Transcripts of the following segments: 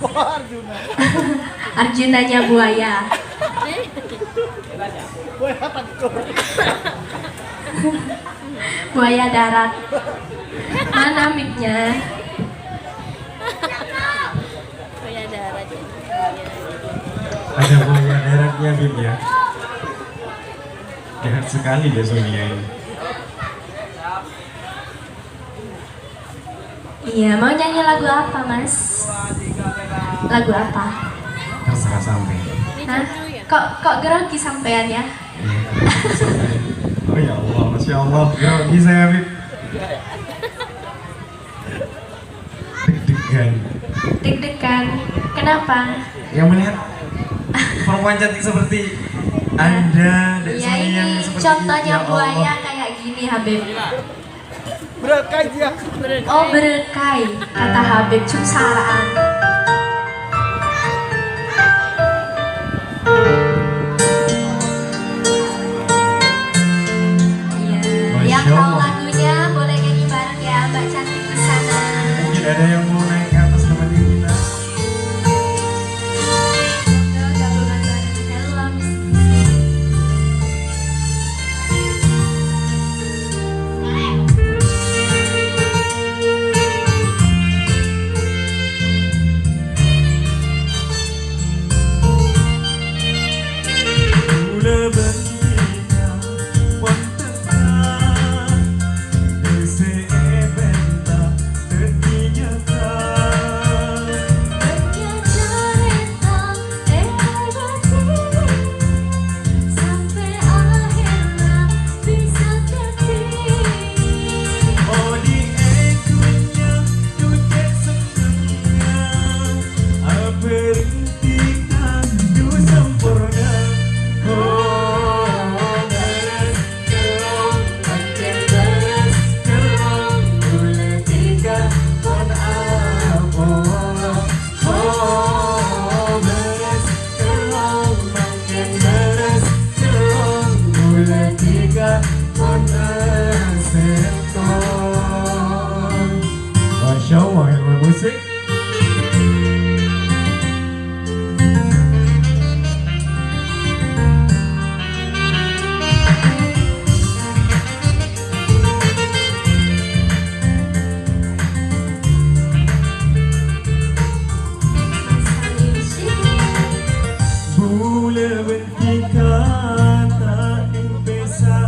Arjuna. Arjunanya buaya. Buaya tengkur. Buaya darat. Mana mic-nya? Buaya darat. Ada buaya daratnya Bib ya. Jahat sekali dia Sonia ini. Iya, mau nyanyi lagu apa, Mas? Lagu apa? Terserah sampai. Hah? Kok grogi sampean ya? Iya, sampai. Oh ya Allah, Masya Allah. Ya, bisa ya Bib. Deg-degan. Deg-degan. Kenapa? Yang melihat perempuan cantik seperti Anda, Dek Ya Sonia yang ini seperti contohnya ya Allah. buaya kayak gini, Habib. Berkah dia. Oh, berkai, kata Habib Cumsaraan. Iya, yang Masya tahu Allah. lagunya boleh nyanyi bareng ya, Mbak cantik di sana. Mungkin ada yang mau naik ke atas temenin kita. Gabungan bareng Hello Miss. Mula bertiga wantaka Beseebenta tertinyata Oh di ekunya tujuh setengah Berhentikan du sempurna Oh beres kelong makin beres kelong Mula tiga pun apolo Oh beres kelong makin beres kelong Mula tiga pun aseton Masya Allah ilmu musik. Mula bertiga tak impesa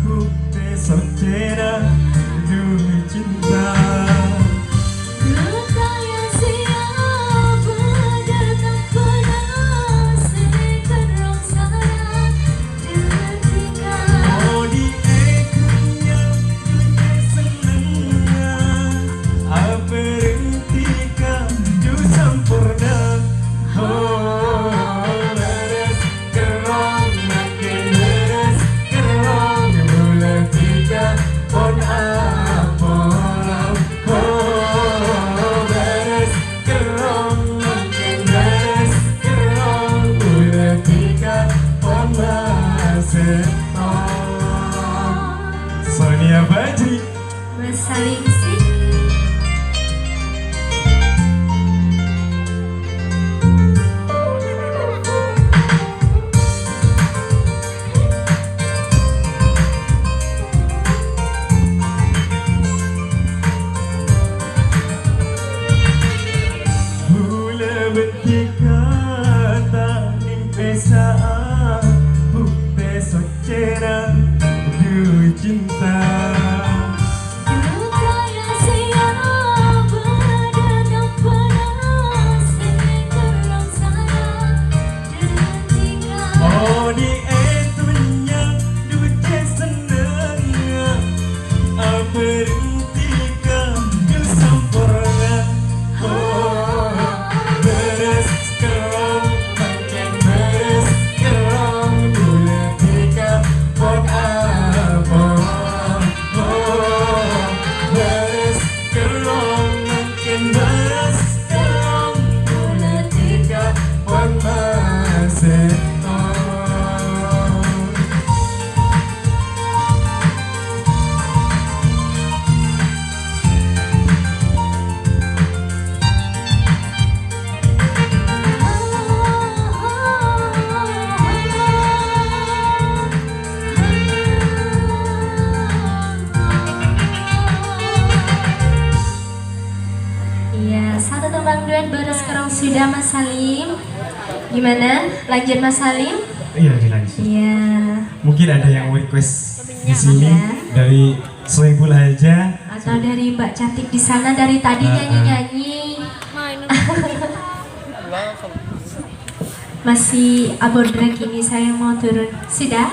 Bukti soltera dulu cinta Oh di ekunya tujuh senengnya Berhentikan du sempurna Oh beres kerong makin beres kerong Mula tiga pun apolam Oh beres kerong makin beres kerong Mula tiga pun aseton Sonia Badri Bersaling sih. Mula bertiga tak impesa Bukti socera du cinta Oh di itunya duce senengnya Berhentikan du sempurna Oh beres duet baru sekarang sudah Mas Salim. Gimana? Lanjut Mas Salim? Iya, dilanjut. Iya. Mungkin ada yang request di sini Ada. dari Soebul aja. Atau dari Mbak Cantik di sana dari tadi nyanyi-nyanyi. Main. Masih abodrek ini saya mau turun. Sudah?